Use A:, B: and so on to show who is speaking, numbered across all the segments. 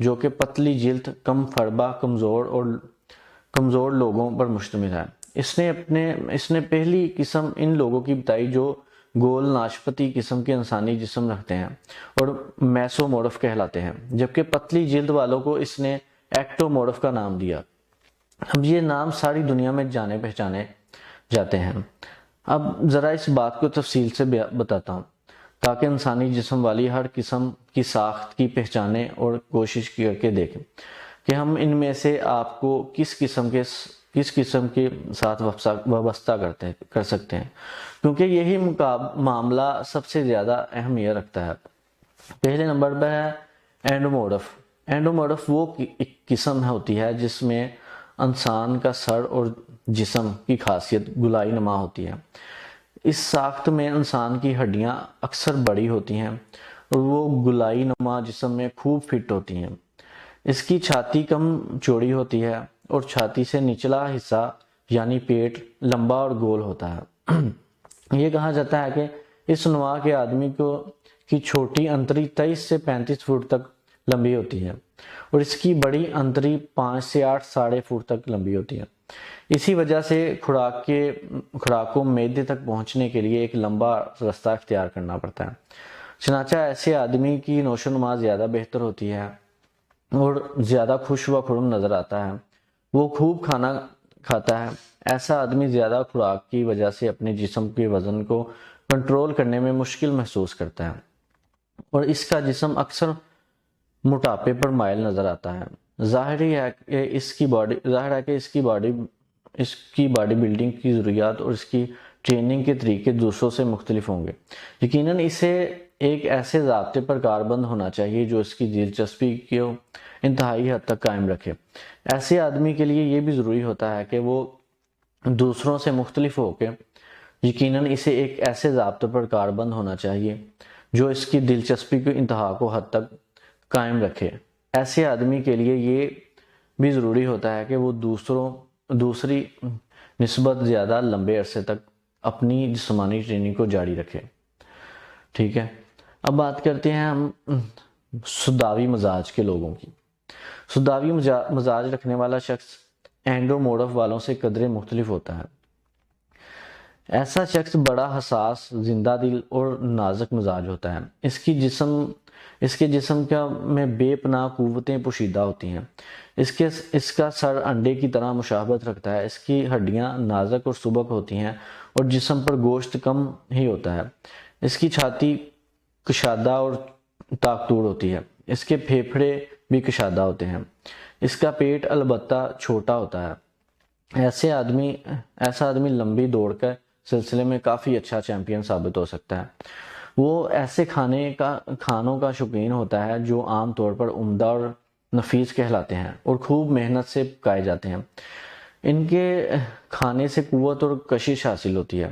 A: جو کہ پتلی جلد، کم فربہ، کمزور لوگوں پر مشتمل ہے۔ اس نے پہلی قسم ان لوگوں کی بتائی جو گول ناشپاتی قسم کے انسانی جسم رکھتے ہیں اور میسومورف کہلاتے ہیں، جبکہ پتلی جلد والوں کو اس نے ایکٹومورف کا نام دیا۔ اب یہ نام ساری دنیا میں جانے پہچانے جاتے ہیں۔ اب ذرا اس بات کو تفصیل سے بتاتا ہوں تاکہ انسانی جسم والی ہر قسم کی ساخت کی پہچانے اور کوشش کر کے دیکھیں کہ ہم ان میں سے آپ کو کس قسم کے ساتھ وابستہ کر سکتے ہیں، کیونکہ یہی معاملہ سب سے زیادہ اہمیت رکھتا ہے۔ پہلے نمبر پہ ہے اینڈومورف۔ اینڈومورف وہ قسم ہوتی ہے جس میں انسان کا سر اور جسم کی خاصیت گولائی نما ہوتی ہے۔ اس ساخت میں انسان کی ہڈیاں اکثر بڑی ہوتی ہیں اور وہ گولائی نما جسم میں خوب فٹ ہوتی ہیں۔ اس کی چھاتی کم چوڑی ہوتی ہے اور چھاتی سے نچلا حصہ یعنی پیٹ لمبا اور گول ہوتا ہے۔ یہ کہا جاتا ہے کہ اس نوع کے آدمی کی چھوٹی انتڑی 23 سے 35 فٹ تک لمبی ہوتی ہے اور اس کی بڑی انتڑی 5 سے 8 ساڑھے فٹ تک لمبی ہوتی ہے۔ اسی وجہ سے خوراک کو معدے تک پہنچنے کے لیے ایک لمبا راستہ اختیار کرنا پڑتا ہے۔ چنانچہ ایسے آدمی کی نوشو نما زیادہ بہتر ہوتی ہے اور زیادہ خوش و خرم نظر آتا ہے۔ وہ خوب کھانا کھاتا ہے۔ ایسا آدمی زیادہ خوراک کی وجہ سے اپنے جسم کے وزن کو کنٹرول کرنے میں مشکل محسوس کرتا ہے اور اس کا جسم اکثر موٹاپے پر مائل نظر آتا ہے۔ ظاہر ہے کہ اس کی باڈی بلڈنگ کی ضروریات اور اس کی ٹریننگ کے طریقے دوسروں سے مختلف ہوں گے۔ یقیناً اسے ایک ایسے ضابطے پر کاربند ہونا چاہیے جو اس کی دلچسپی کو انتہائی حد تک قائم رکھے۔ ایسے آدمی کے لیے یہ بھی ضروری ہوتا ہے کہ وہ دوسروں سے مختلف ہو کے یقیناً اسے ایک ایسے ضابطے پر کاربند ہونا چاہیے جو اس کی دلچسپی کو انتہا کو حد تک قائم رکھے۔ ایسے آدمی کے لیے یہ بھی ضروری ہوتا ہے کہ وہ دوسری نسبت زیادہ لمبے عرصے تک اپنی جسمانی ٹریننگ کو جاری رکھے۔ ٹھیک ہے، اب بات کرتے ہیں ہم سوداوی مزاج کے لوگوں کی۔ سوداوی مزاج رکھنے والا شخص اینڈومورف والوں سے قدرے مختلف ہوتا ہے۔ ایسا شخص بڑا حساس، زندہ دل اور نازک مزاج ہوتا ہے۔ اس کے جسم میں بے پناہ قوتیں پوشیدہ ہوتی ہیں۔ اس کا سر انڈے کی طرح مشابہت رکھتا ہے۔ اس کی ہڈیاں نازک اور سبک ہوتی ہیں اور جسم پر گوشت کم ہی ہوتا ہے۔ اس کی چھاتی کشادہ اور طاقتور ہوتی ہے۔ اس کے پھیپھڑے بھی کشادہ ہوتے ہیں۔ اس کا پیٹ البتہ چھوٹا ہوتا ہے۔ ایسا آدمی لمبی دوڑ کے سلسلے میں کافی اچھا چیمپئن ثابت ہو سکتا ہے۔ وہ ایسے کھانوں کا شوقین ہوتا ہے جو عام طور پر عمدہ اور نفیس کہلاتے ہیں اور خوب محنت سے پکائے جاتے ہیں۔ ان کے کھانے سے قوت اور کشش حاصل ہوتی ہے۔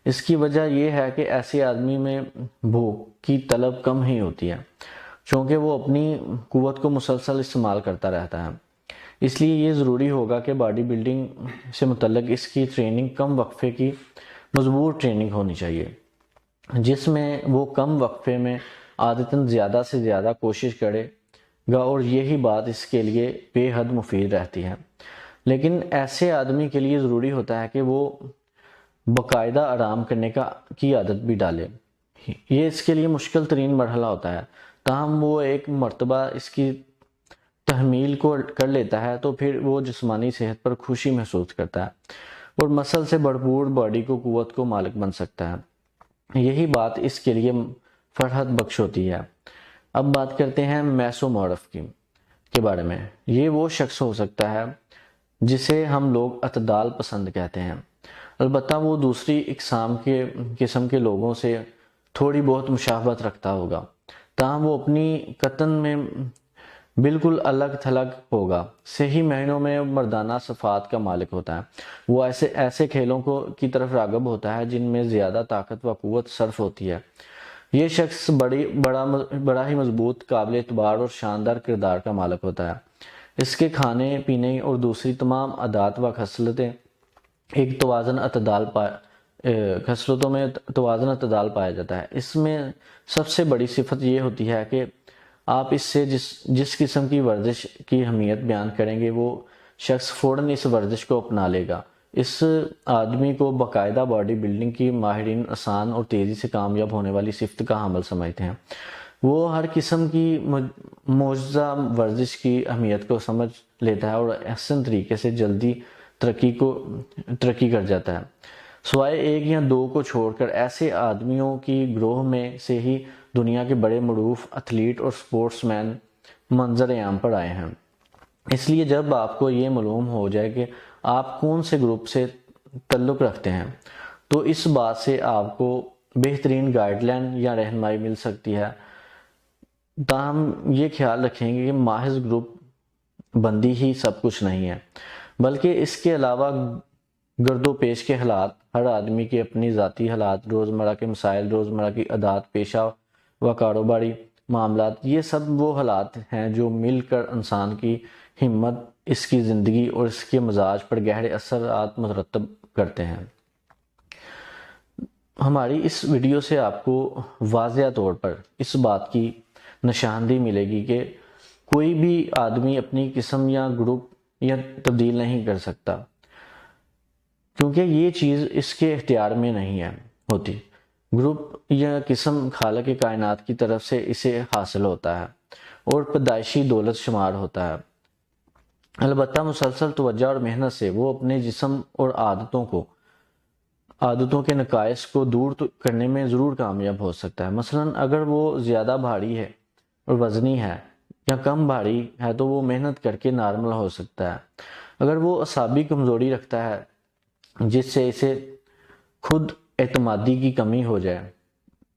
A: اس کی وجہ یہ ہے کہ ایسے آدمی میں بھوک کی طلب کم ہی ہوتی ہے، چونکہ وہ اپنی قوت کو مسلسل استعمال کرتا رہتا ہے۔ اس لیے یہ ضروری ہوگا کہ باڈی بلڈنگ سے متعلق اس کی ٹریننگ کم وقفے کی مضبوط ٹریننگ ہونی چاہیے، جس میں وہ کم وقفے میں عادتاً زیادہ سے زیادہ کوشش کرے گا اور یہی بات اس کے لیے بے حد مفید رہتی ہے۔ لیکن ایسے آدمی کے لیے ضروری ہوتا ہے کہ وہ باقاعدہ آرام کرنے کی عادت بھی ڈالے۔ یہ اس کے لیے مشکل ترین مرحلہ ہوتا ہے، تاہم وہ ایک مرتبہ اس کی تحمیل کو کر لیتا ہے تو پھر وہ جسمانی صحت پر خوشی محسوس کرتا ہے اور مسل سے بھرپور باڈی کو قوت کو مالک بن سکتا ہے۔ یہی بات اس کے لیے فرحت بخش ہوتی ہے۔ اب بات کرتے ہیں میسومورف کے بارے میں۔ یہ وہ شخص ہو سکتا ہے جسے ہم لوگ اعتدال پسند کہتے ہیں، البتہ وہ دوسری قسم کے لوگوں سے تھوڑی بہت مشابہت رکھتا ہوگا، تاہم وہ اپنی قطن میں بالکل الگ تھلگ ہوگا۔ صحیح معنوں میں مردانہ صفات کا مالک ہوتا ہے۔ وہ ایسے کھیلوں کی طرف راغب ہوتا ہے جن میں زیادہ طاقت و قوت صرف ہوتی ہے۔ یہ شخص بڑا ہی مضبوط، قابل اعتبار اور شاندار کردار کا مالک ہوتا ہے۔ اس کے کھانے پینے اور دوسری تمام عادات و خصلتیں ایک خصلتوں میں توازن اعتدال پایا جاتا ہے۔ اس میں سب سے بڑی صفت یہ ہوتی ہے کہ آپ اس سے جس قسم کی ورزش کی اہمیت بیان کریں گے وہ شخص فوراً اس ورزش کو اپنا لے گا۔ اس آدمی کو باقاعدہ باڈی بلڈنگ کی ماہرین آسان اور تیزی سے کامیاب ہونے والی صفت کا حامل سمجھتے ہیں۔ وہ ہر قسم کی معجزہ ورزش کی اہمیت کو سمجھ لیتا ہے اور احسن طریقے سے جلدی ترقی کر جاتا ہے۔ سوائے ایک یا دو کو چھوڑ کر ایسے آدمیوں کی گروہ میں سے ہی دنیا کے بڑے معروف ایتھلیٹ اور سپورٹس مین منظر عام پر آئے ہیں۔ اس لیے جب آپ کو یہ معلوم ہو جائے کہ آپ کون سے گروپ سے تعلق رکھتے ہیں تو اس بات سے آپ کو بہترین گائیڈ لائن یا رہنمائی مل سکتی ہے۔ تاہم یہ خیال رکھیں گے کہ محض گروپ بندی ہی سب کچھ نہیں ہے، بلکہ اس کے علاوہ گرد و پیش کے حالات، ہر آدمی کے اپنی ذاتی حالات، روزمرہ کے مسائل، روزمرہ کی عادات، پیشہ و کاروباری معاملات، یہ سب وہ حالات ہیں جو مل کر انسان کی ہمت، اس کی زندگی اور اس کے مزاج پر گہرے اثرات مرتب کرتے ہیں۔ ہماری اس ویڈیو سے آپ کو واضح طور پر اس بات کی نشاندہی ملے گی کہ کوئی بھی آدمی اپنی قسم یا گروپ یا تبدیل نہیں کر سکتا، کیونکہ یہ چیز اس کے اختیار میں نہیں ہوتی۔ گروپ یا قسم خالق کائنات کی طرف سے اسے حاصل ہوتا ہے اور پیدائشی دولت شمار ہوتا ہے۔ البتہ مسلسل توجہ اور محنت سے وہ اپنے جسم اور عادتوں کے نقائص کو دور کرنے میں ضرور کامیاب ہو سکتا ہے۔ مثلا اگر وہ زیادہ بھاری ہے اور وزنی ہے یا کم بھاری ہے تو وہ محنت کر کے نارمل ہو سکتا ہے۔ اگر وہ اعصابی کمزوری رکھتا ہے جس سے اسے خود اعتمادی کی کمی ہو جائے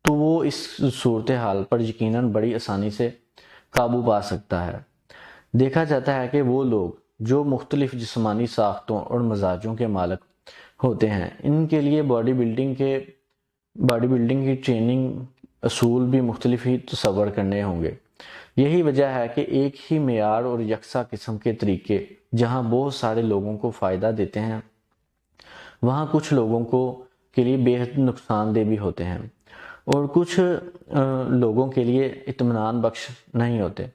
A: تو وہ اس صورتحال پر یقیناً بڑی آسانی سے قابو پا سکتا ہے۔ دیکھا جاتا ہے کہ وہ لوگ جو مختلف جسمانی ساختوں اور مزاجوں کے مالک ہوتے ہیں ان کے لیے باڈی بلڈنگ کی ٹریننگ اصول بھی مختلف ہی تصور کرنے ہوں گے۔ یہی وجہ ہے کہ ایک ہی معیار اور یکساں قسم کے طریقے جہاں بہت سارے لوگوں کو فائدہ دیتے ہیں وہاں کچھ لوگوں کے لیے بے حد نقصان دہ بھی ہوتے ہیں اور کچھ لوگوں کے لیے اطمینان بخش نہیں ہوتے۔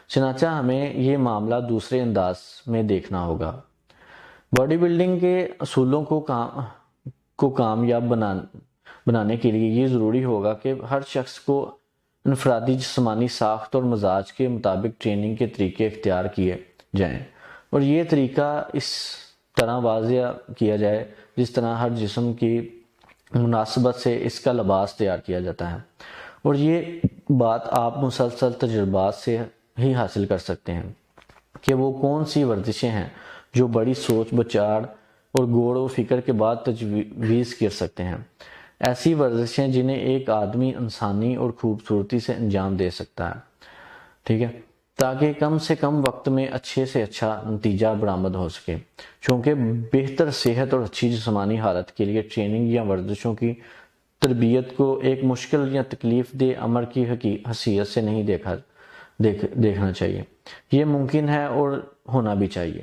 A: چنانچہ ہمیں یہ معاملہ دوسرے انداز میں دیکھنا ہوگا۔ باڈی بلڈنگ کے اصولوں کو کامیاب بنانے کے لیے یہ ضروری ہوگا کہ ہر شخص کو انفرادی جسمانی ساخت اور مزاج کے مطابق ٹریننگ کے طریقے اختیار کیے جائیں، اور یہ طریقہ اس طرح واضح کیا جائے جس طرح ہر جسم کی مناسبت سے اس کا لباس تیار کیا جاتا ہے، اور یہ بات آپ مسلسل تجربات سے ہی حاصل کر سکتے ہیں کہ وہ کون سی ورزشیں ہیں جو بڑی سوچ بچار اور غور و فکر کے بعد تجویز کر سکتے ہیں، ایسی ورزشیں جنہیں ایک آدمی انسانی اور خوبصورتی سے انجام دے سکتا ہے، ٹھیک ہے، تاکہ کم سے کم وقت میں اچھے سے اچھا نتیجہ برآمد ہو سکے۔ چونکہ بہتر صحت اور اچھی جسمانی حالت کے لیے ٹریننگ یا ورزشوں کی تربیت کو ایک مشکل یا تکلیف دہ امر کی حیثیت سے نہیں دیکھنا چاہیے، یہ ممکن ہے اور ہونا بھی چاہیے۔